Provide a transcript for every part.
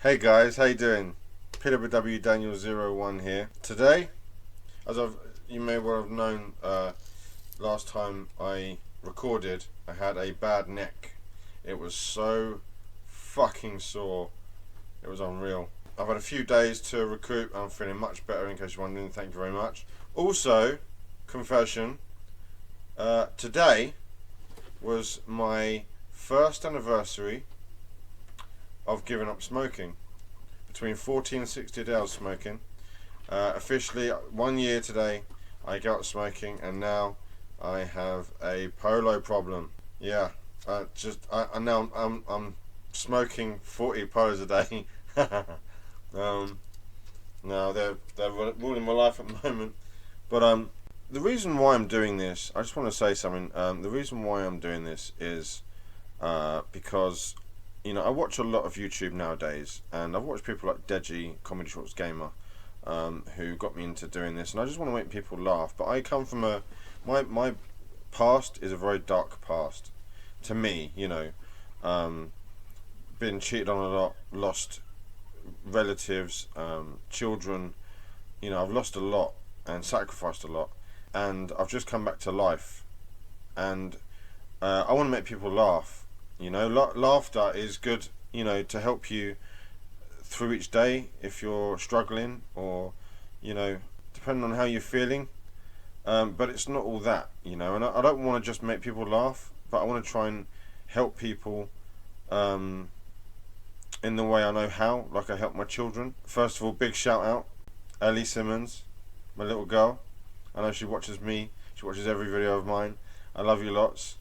Hey guys, how you doing? PWW Daniel01 here. Today, you may well have known, last time I recorded, I had a bad neck. It was so fucking sore. It was unreal. I've had a few days to recoup. I'm feeling much better, in case you're wondering. Thank you very much. Also, confession, today was my first anniversary of giving up smoking. Between 40 and 60 days I was smoking. Officially, 1 year today, I gave up smoking, and now I have a polo problem. Yeah, I'm smoking 40 polos a day. No, they're ruling my life at the moment. But the reason why I'm doing this, I just want to say something. The reason why I'm doing this is because, you know, I watch a lot of YouTube nowadays, and I've watched people like Deji, Comedy Shorts Gamer, who got me into doing this, and I just want to make people laugh. But I come from my past is a very dark past to me. You know, been cheated on a lot, lost relatives, children. You know, I've lost a lot and sacrificed a lot, and I've just come back to life, and I want to make people laugh. You know, laughter is good, you know, to help you through each day if you're struggling, or, you know, depending on how you're feeling. But it's not all that, you know, and I don't want to just make people laugh, but I want to try and help people in the way I know how, like I help my children. First of all, big shout out, Ellie Simmons, my little girl. I know she watches me, she watches every video of mine. I love you lots.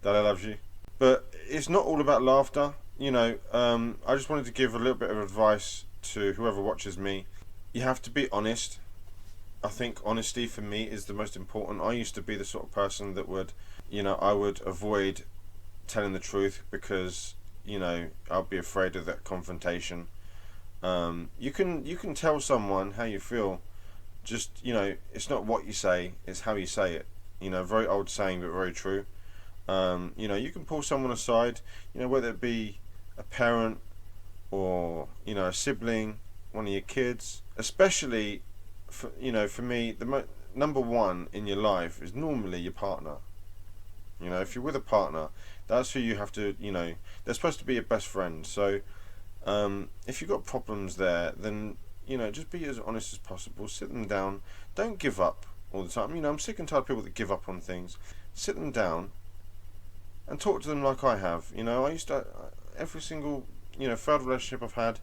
Daddy loves you. But it's not all about laughter, you know. I just wanted to give a little bit of advice to whoever watches me. You have to be honest. I think honesty for me is the most important. I used to be the sort of person that would, you know, I would avoid telling the truth because, you know, I'd be afraid of that confrontation. You can tell someone how you feel. Just, you know, it's not what you say, it's how you say it. You know, very old saying, but very true. You know, you can pull someone aside, you know, whether it be a parent or, you know, a sibling, one of your kids. Especially, for, you know, for me, the number one in your life is normally your partner. You know, if you're with a partner, that's who you have to, you know, they're supposed to be your best friend. So, if you've got problems there, then, you know, just be as honest as possible. Sit them down. Don't give up all the time. You know, I'm sick and tired of people that give up on things. Sit them down and talk to them like I have. You know, I used to, every single, you know, failed relationship I've had,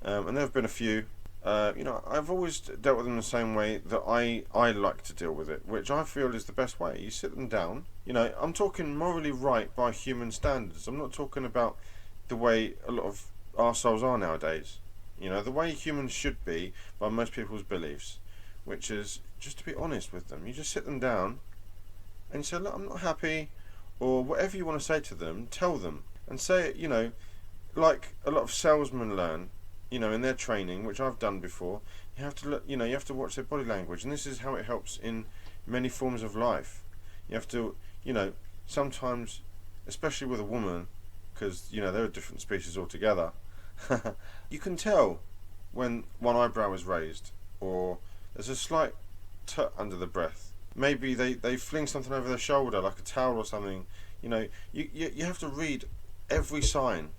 and there have been a few, you know, I've always dealt with them the same way that I like to deal with it, which I feel is the best way. You sit them down. You know, I'm talking morally right by human standards. I'm not talking about the way a lot of arseholes are nowadays. You know, the way humans should be by most people's beliefs, which is just to be honest with them. You just sit them down and you say, look, I'm not happy, or whatever you want to say to them, tell them. And say it, you know, like a lot of salesmen learn, you know, in their training, which I've done before. You have to look, you know, you have to watch their body language, and this is how it helps in many forms of life. You have to, you know, sometimes, especially with a woman, because, you know, they're a different species altogether, you can tell when one eyebrow is raised, or there's a slight tut under the breath. Maybe they fling something over their shoulder, like a towel or something. You know, you have to read every sign,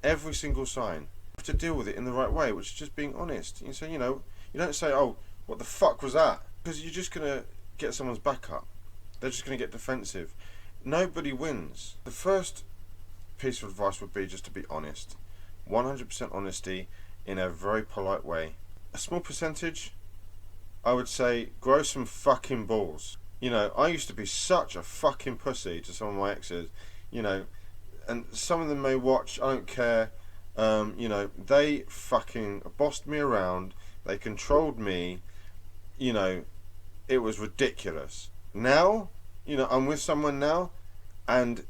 every single sign. You have to deal with it in the right way, which is just being honest. You say, you know, you don't say, oh, what the fuck was that? Because you're just going to get someone's back up. They're just going to get defensive. Nobody wins. The first piece of advice would be just to be honest. 100% honesty in a very polite way. A small percentage, I would say, grow some fucking balls. You know, I used to be such a fucking pussy to some of my exes, you know, and some of them may watch, I don't care. You know, they fucking bossed me around, they controlled me, you know, it was ridiculous. Now, you know, I'm with someone now, and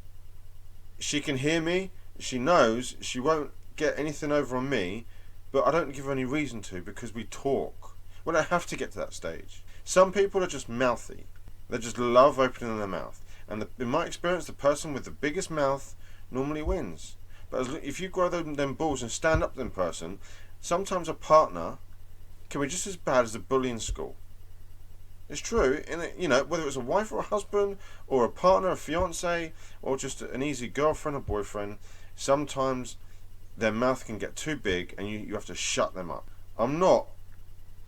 she can hear me, she knows she won't get anything over on me, but I don't give her any reason to, because we talk. We don't have to get to that stage. Some people are just mouthy. They just love opening their mouth. And in my experience, the person with the biggest mouth normally wins. But if you grow them balls and stand up to them person, sometimes a partner can be just as bad as a bully in school. It's true, whether it's a wife or a husband, or a partner, a fiance, or just an easy girlfriend or boyfriend, sometimes their mouth can get too big and you have to shut them up. I'm not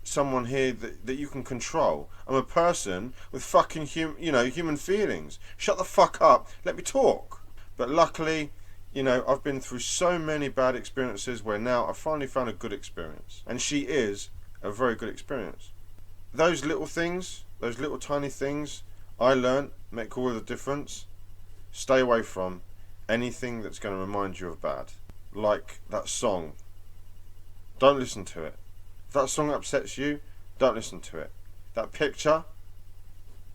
someone here that you can control. I'm a person with fucking human feelings. Shut the fuck up, let me talk. But luckily, I've been through so many bad experiences where now I've finally found a good experience. And she is a very good experience. Those little things, those little tiny things I learned make all the difference. Stay away from anything that's going to remind you of bad. Like that song. Don't listen to it. If that song upsets you, don't listen to it. That picture,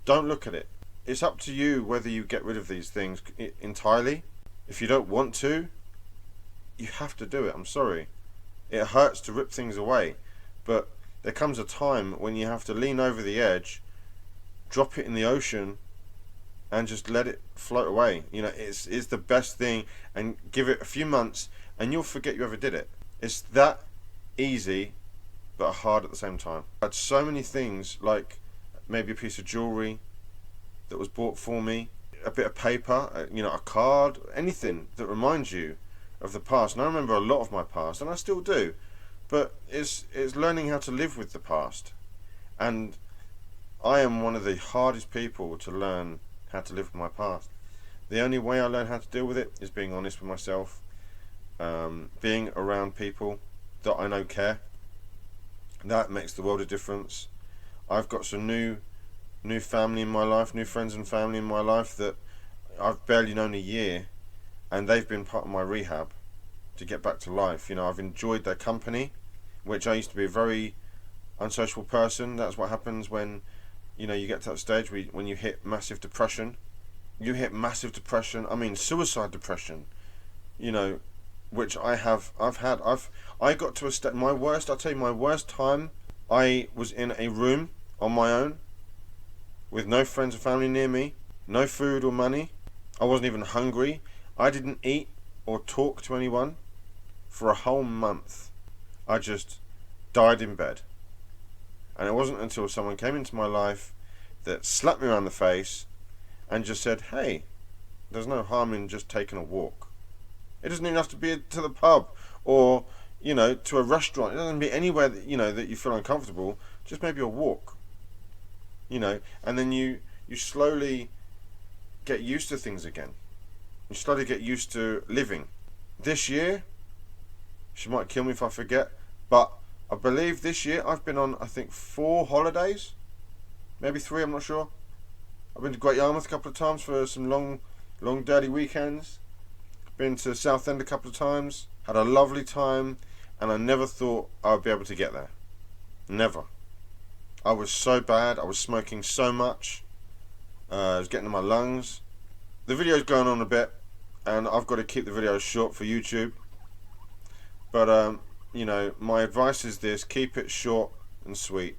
don't look at it. It's up to you whether you get rid of these things entirely. If you don't want to, you have to do it. I'm sorry. It hurts to rip things away, but there comes a time when you have to lean over the edge, drop it in the ocean, and just let it float away. It's the best thing, and give it a few months and you'll forget you ever did it. It's that easy but hard at the same time. I had so many things, like maybe a piece of jewellery that was bought for me, a bit of paper, a card, anything that reminds you of the past. And I remember a lot of my past, and I still do, but it's learning how to live with the past. And I am one of the hardest people to learn how to live with my past. The only way I learn how to deal with it is being honest with myself, being around people that I know care. That makes the world a difference. I've got some new family in my life, new friends and family in my life that I've barely known a year, and they've been part of my rehab to get back to life. I've enjoyed their company, which I used to be a very unsociable person. That's what happens when you get to that stage when you hit massive depression. You hit massive depression, I mean suicide depression, which I got to a state, my worst time, I was in a room on my own with no friends and family near me, no food or money. I wasn't even hungry. I didn't eat or talk to anyone for a whole month. I just died in bed. And it wasn't until someone came into my life that slapped me around the face and just said, hey, there's no harm in just taking a walk. It doesn't even have to be to the pub or, to a restaurant. It doesn't have to be anywhere that, that you feel uncomfortable. Just maybe a walk. And then you slowly get used to things again. You slowly get used to living. This year, she might kill me if I forget, but I believe this year I've been on, I think, 4 holidays. Maybe 3, I'm not sure. I've been to Great Yarmouth a couple of times for some long dirty weekends. Been to Southend a couple of times. Had a lovely time, and I never thought I would be able to get there. Never. I was so bad. I was smoking so much. It was getting in my lungs. The video's going on a bit, and I've got to keep the videos short for YouTube. But my advice is this: keep it short and sweet.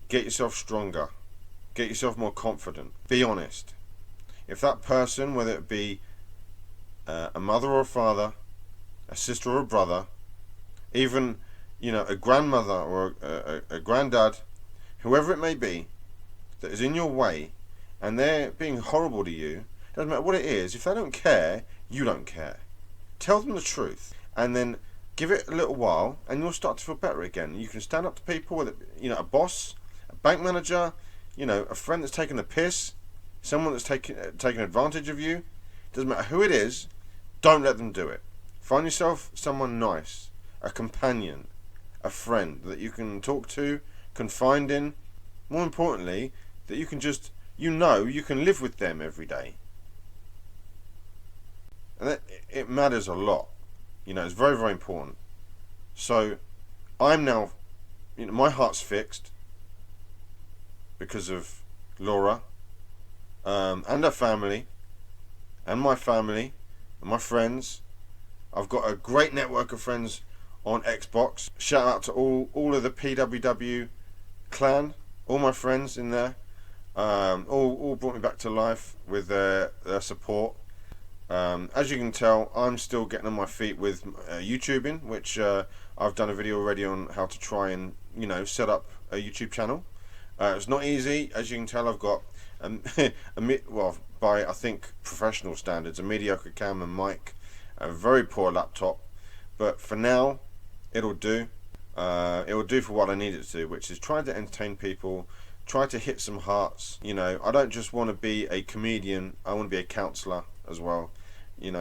Get yourself stronger. Get yourself more confident. Be honest. If that person, whether it be a mother or a father, a sister or a brother, even a grandmother or a granddad, whoever it may be, that is in your way, and they're being horrible to you, doesn't matter what it is, if they don't care, you don't care. Tell them the truth, and then give it a little while, and you'll start to feel better again. You can stand up to people, whether a boss, a bank manager, a friend that's taking the piss, someone that's taking advantage of you. Doesn't matter who it is, don't let them do it. Find yourself someone nice, a companion, a friend that you can talk to, confide in. More importantly, that you can just, you can live with them every day. And it matters a lot. It's very, very important. So, I'm now, my heart's fixed because of Laura, and her family, and my family, and my friends. I've got a great network of friends on Xbox. Shout out to all of the PWW clan, all my friends in there. All brought me back to life with their support. As you can tell, I'm still getting on my feet with YouTubing, which I've done a video already on how to try and set up a YouTube channel. It's not easy, as you can tell. I've got well, by I think professional standards, a mediocre camera and mic, a very poor laptop, but for now, it'll do. It will do for what I need it to do, which is try to entertain people, try to hit some hearts. I don't just want to be a comedian. I want to be a counsellor as well.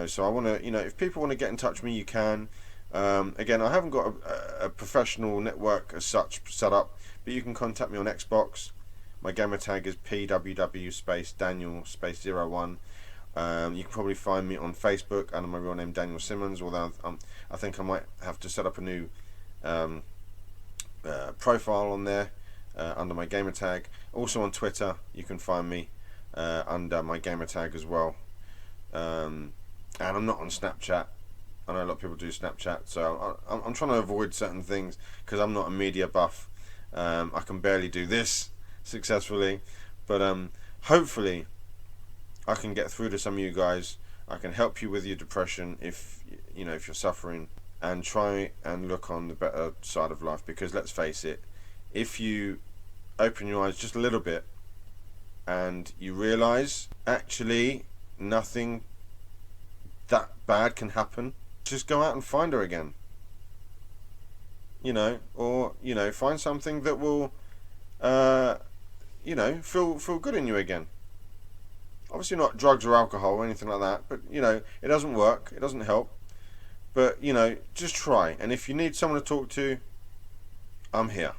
So I want to, if people want to get in touch with me, you can. Again, I haven't got a professional network as such set up, but you can contact me on Xbox. My gamertag is PWW space Daniel space 01. You can probably find me on Facebook under my real name, Daniel Simmons, although I think I might have to set up a new profile on there under my gamertag. Also on Twitter, you can find me under my gamertag as well. And I'm not on Snapchat. I know a lot of people do Snapchat, so I'm trying to avoid certain things because I'm not a media buff. I can barely do this successfully, but hopefully I can get through to some of you guys. I can help you with your depression if you're suffering, and try and look on the better side of life, because let's face it, if you open your eyes just a little bit and you realize actually nothing that bad can happen, just go out and find her again, or find something that will feel good in you again. Obviously not drugs or alcohol or anything like that, but it doesn't work, it doesn't help. But just try, and if you need someone to talk to, I'm here.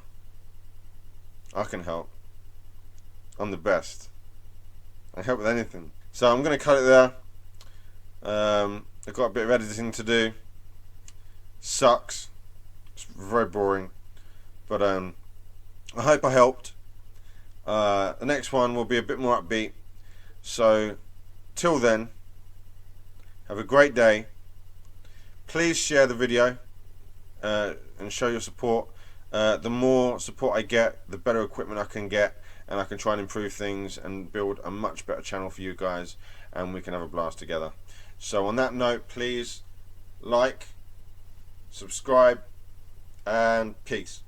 I can help. I'm the best. I help with anything. So I'm going to cut it there. I've got a bit of editing to do. Sucks. It's very boring. But I hope I helped. The next one will be a bit more upbeat. So till then, have a great day. Please share the video and show your support. The more support I get, the better equipment I can get, and I can try and improve things and build a much better channel for you guys, and we can have a blast together. So on that note, please like, subscribe, and peace.